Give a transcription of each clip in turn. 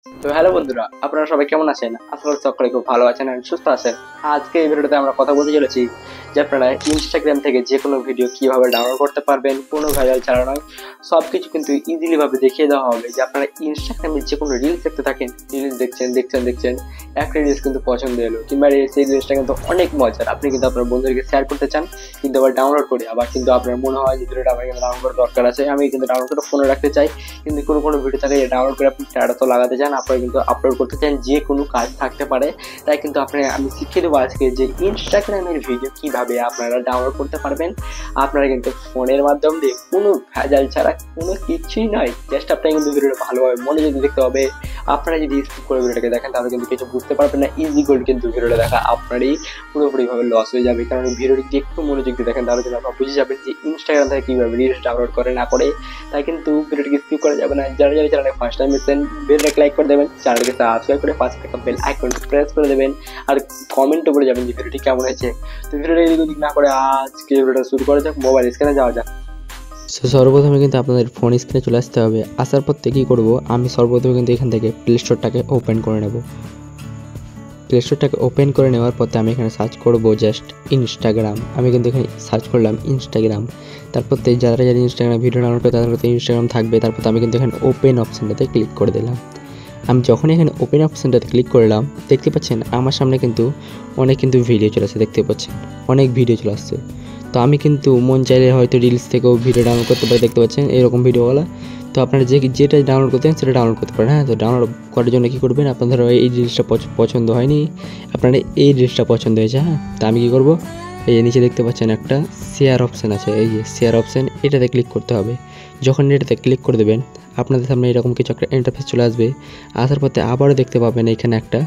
তো হ্যালো বন্ধুরা, আপনারা সবাই কেমন আছেন? আশা করি সকলে খুব ভালো আছেন আর সুস্থ আছেন। আজকে এই ভিডিওতে আমরা কথা বলতে চলেছি যে আপনারা ইনস্টাগ্রাম থেকে যে কোনো ভিডিও কিভাবে ডাউনলোড করতে পারবেন, কোনো ভাইরাল ছাড়া নয়। সব কিছু কিন্তু ইজিলি ভাবে দেখিয়ে দেওয়া হবে যে আপনারা ইনস্টাগ্রামে যে কোনো রিলস দেখতে থাকেন, রিলস দেখছেন একটা রিলস কিন্তু পছন্দ এলো কিংবা সেই রিলসটা কিন্তু অনেক মজার, আপনি কিন্তু আপনার বন্ধুদেরকে শেয়ার করতে চান কিন্তু আবার ডাউনলোড করে, আবার কিন্তু আপনার মনে হয় যে ভিডিওটা আমার কিন্তু ডাউনলোড করার দরকার আছে, আমি কিন্তু ডাউনলোড করে ফোনে রাখতে চাই, কিন্তু কোনো ভিডিও থাকে ডাউনলোড করে আপনি স্ট্যাটাস তো লাগাতে চান, আপনারা কিন্তু আপলোড করতে চান, যে কোনো কাজ থাকতে পারে। তাই কিন্তু আমি শিখিয়ে দেবো আজকে যে ইনস্টাগ্রামের ভিডিও কিভাবে আপনারা ডাউনলোড করতে পারবেন। আপনারা কিন্তু ফোনের মাধ্যম দিয়ে কোনো ভেজাল ছাড়া, কোনো কিছুই নয়, জাস্ট আপনারা কিন্তু ভিডিওটা ভালোভাবে মনোযোগ দেখতে হবে। আপনারা যদি স্কিপ করে ভিডিওটাকে দেখেন তাহলে কিন্তু কিছু বুঝতে পারবেন না, ইজি গোল্ড কিন্তু ভিডিওটা দেখা আপনারই পুরোপুরিভাবে লস হয়ে যাবে। কারণ ভিডিওটি যদি একটু মনোযোগ দিয়ে দেখেন তাহলে কিন্তু আপনারা বুঝে যাবেন যে ইনস্টাগ্রাম থেকে কীভাবে রিলস ডাউনলোড করে না করে। তাই কিন্তু ভিডিওটিকে স্কিপ করা যাবে না। যারা চ্যানেলে ফার্স্ট টাইম এসেছেন ভিডিওটাকে লাইক করে দেবেন, চ্যানেলকে সাবস্ক্রাইব করে পাশে থাকা বেল আইকনটি প্রেস করে দেবেন আর কমেন্টও করে যাবেন যে ভিডিওটি কেমন হয়েছে। তো ভিডিওটা এদিক না করে আজকে ভিডিওটা শুরু করা যাক, মোবাইল স্ক্রিনে যাওয়া যাক। সর্বপ্রথমে কিন্তু আপনাদের ফোন স্ক্রিনে চলে আসতে হবে। আসার পর থেকে কী করবো, আমি সর্বপ্রথমে কিন্তু এখান থেকে প্লে স্টোরটাকে ওপেন করে নেব। প্লে স্টোরটাকে ওপেন করে নেওয়ার পর আমি এখানে সার্চ করব জাস্ট ইনস্টাগ্রাম। আমি কিন্তু এখানে সার্চ করলাম ইনস্টাগ্রাম। তারপর যারা ইনস্টাগ্রামে ভিডিও ডাউনলোড করে তাদের কাছে ইনস্টাগ্রাম থাকবে। তারপর আমি কিন্তু এখানে ওপেন অপশানটাতে ক্লিক করে দিলাম। আমি যখন এখানে ওপেন অপশানটাতে ক্লিক করলাম, দেখতে পাচ্ছেন আমার সামনে কিন্তু অনেক ভিডিও চলে আসছে, দেখতে পাচ্ছেন অনেক ভিডিও চলে আসছে। তো আমি কিন্তু মন চাইলে হয়তো রিলস থেকেও ভিডিও ডাউনলোড করতে পারি, দেখতে পাচ্ছেন এরকম ভিডিওগুলো। তো আপনারা যেটা ডাউনলোড করতে চান সেটা ডাউনলোড করতে পারেন। হ্যাঁ, তো ডাউনলোড করার জন্য কী করবেন, আপনাদের এই রিলসটা পছন্দ হয়নি, আপনার এই রিলসটা পছন্দ হয়েছে। হ্যাঁ, তো আমি কী করবো, এই যে নিচে দেখতে পাচ্ছেন একটা শেয়ার অপশান আছে, এই যে শেয়ার অপশান, এটাতে ক্লিক করতে হবে। যখন এটাতে ক্লিক করে দেবেন আপনাদের সামনে এরকম কিছু একটা ইন্টারফেস চলে আসবে। আসার পথে আবারও দেখতে পাবেন এখানে একটা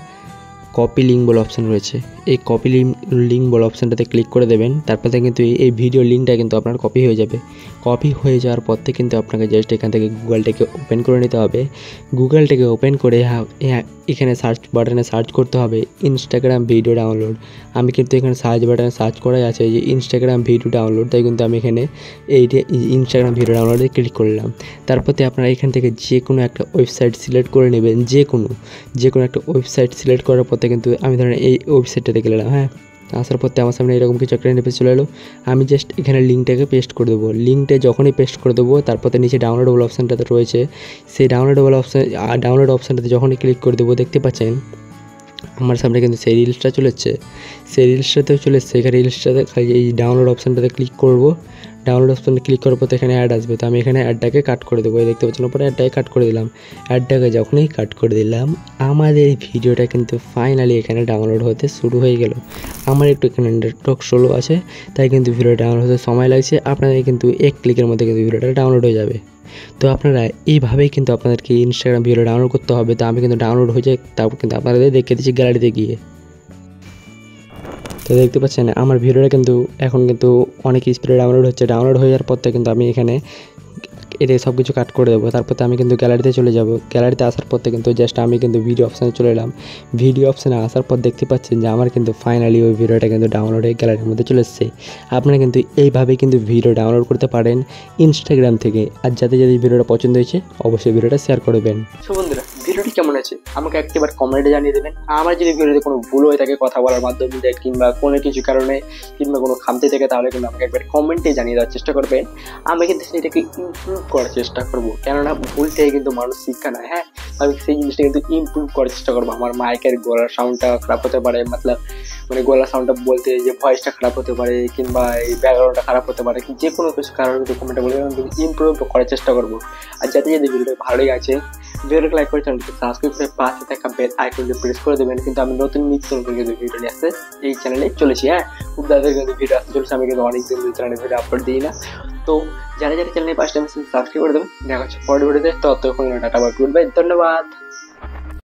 কপি লিঙ্ক বলে অপশান রয়েছে। এই কপি লিঙ্ক বলে অপশানটাতে ক্লিক করে দেবেন। তারপরে কিন্তু এই ভিডিও লিঙ্কটা কিন্তু আপনার কপি হয়ে যাবে। কপি হয়ে যাওয়ার পর থেকে কিন্তু আপনাকে জাস্ট এখান থেকে গুগলটাকে ওপেন করে নিতে হবে। গুগলটাকে ওপেন করে এখানে সার্চ বাটনে সার্চ করতে হবে ইনস্টাগ্রাম ভিডিও ডাউনলোড। আমি কিন্তু এখানে সার্চ বাটনে সার্চ করাই আছে যে ইনস্টাগ্রাম ভিডিও ডাউনলোড, তাই কিন্তু আমি এখানে এইটা ইনস্টাগ্রাম ভিডিও ডাউনলোডে ক্লিক করলাম। তারপরে আপনারা এখান থেকে যে কোনো একটা ওয়েবসাইট সিলেক্ট করে নেবেন, যে কোনো একটা ওয়েবসাইট সিলেক্ট করার পর কিন্তু আমি ধরেন এই ওয়েবসাইটটাতে গেলাম। হ্যাঁ, আসার পর আমার সামনে এরকম কিছু একটা ইন্টারফেস চলে এলো। আমি জাস্ট এখানে লিঙ্কটাকে পেস্ট করে দেবো। লিঙ্কটা যখনই পেস্ট করে দেবো তারপরে নিচে ডাউনলোডেবল অপশানটাতে রয়েছে, সেই ডাউনলোড অপশানটাতে যখনই ক্লিক করে দেবো দেখতে পাচ্ছেন আমার সামনে কিন্তু সেই রিলসটা চলে এসছে। সেই রিলসটাতেও চলে এসছে। এখানে রিলসটাতে খালি এই ডাউনলোড অপশানটাতে ক্লিক করবো। ডাউনলোড অপশানে ক্লিক করার পর এখানে অ্যাড আসবে, তো আমি এখানে অ্যাডটাকে কাট করে দেবো। এই দেখতে পাচ্ছেন ওপরে অ্যাডটাকে কাট করে দিলাম। অ্যাডটাকে যখনই কাট করে দিলাম আমাদের ভিডিওটা কিন্তু ফাইনালি এখানে ডাউনলোড হতে শুরু হয়ে গেল। আমার একটু এখানে নেটওয়ার্ক স্লো আছে, তাই কিন্তু ভিডিও ডাউনলোড হতে সময় লাগছে। আপনাদের কিন্তু এক ক্লিকের মধ্যে কিন্তু ভিডিওটা ডাউনলোড হয়ে যাবে। তো আপনারা এইভাবেই কিন্তু আপনাদেরকে ইনস্টাগ্রাম ভিডিও ডাউনলোড করতে হবে। তো আমি কিন্তু ডাউনলোড হয়ে যায়, তারপর কিন্তু আপনাদের দেখে দিচ্ছি গ্যালারিতে গিয়ে। তো দেখতে পাচ্ছেন আমার ভিডিওটা কিন্তু এখন কিন্তু অনেক স্পিডে ডাউনলোড হচ্ছে। ডাউনলোড হয়ে যাওয়ার পর কিন্তু আমি এখানে এটা সব কিছু কাট করে দেবো। তারপর আমি কিন্তু গ্যালারিতে চলে যাব। গ্যালারিতে আসার পর কিন্তু জাস্ট আমি কিন্তু ভিডিও অপশানে চলে এলাম। ভিডিও অপশানে আসার পর দেখতে পাচ্ছেন যে আমার কিন্তু ফাইনালি ওই ভিডিওটা কিন্তু ডাউনলোড হয়ে গ্যালারির মধ্যে চলে এসেছে। আপনারা কিন্তু এইভাবেই কিন্তু ভিডিও ডাউনলোড করতে পারেন ইনস্টাগ্রাম থেকে। আর যাদের ভিডিওটা পছন্দ হয়েছে অবশ্যই ভিডিওটা শেয়ার করবেন। সো বন্ধুরা, ভিডিওটি কেমন আছে আমাকে একবার কমেন্টে জানিয়ে দেবেন। আমার যদি ভিডিওতে কোনো ভুল হয়ে থাকে কথা বলার মাধ্যমে কিংবা কোনো কিছু কারণে কিংবা কোনো খামতি থাকে তাহলে কিন্তু আমাকে একবার কমেন্টে জানিয়ে দেওয়ার চেষ্টা করবেন। আমি কিন্তু সেটাকে ইমপ্রুভ করার চেষ্টা করবো, কেননা ভুল থেকে কিন্তু মানুষ শিক্ষা নেয়। হ্যাঁ, আমি সেই জিনিসটা কিন্তু ইমপ্রুভ করার চেষ্টা করবো। আমার মাইকের গলার সাউন্ডটা খারাপ হতে পারে, মানে গলার সাউন্ডটা বলতে যে ভয়েসটা খারাপ হতে পারে কিংবা এই ব্যাকগ্রাউন্ডটা খারাপ হতে পারে, যে কোনো কিছু কারণে কিন্তু কমেন্টে বলে ইমপ্রুভ করার চেষ্টা করবো। আর যাতে ভিডিওটা ভালো লেগেছে ভিডিওটাকে লাইক করে চ্যানেলটিকে সাবস্ক্রাইব করে পাশে থাকা বেল আইকনটি প্রেস করে দেবেন। কিন্তু আমি নতুন কিন্তু ভিডিও নিয়ে আসতে এই চ্যানেলে চলেছি। হ্যাঁ, খুব তাড়াতাড়ি কিন্তু ভিডিও আসতে চলেছে। আমি কিন্তু অনেক দিন চ্যানেলে ভিডিও আপলোড দিই না। তো যারা চ্যানেলে ফার্স্ট টাইম সাবস্ক্রাইব করে দেবেন। দেখা হচ্ছে পরের ভিডিওতে। ততক্ষণ টাটা বাই, গুড বাই, ধন্যবাদ।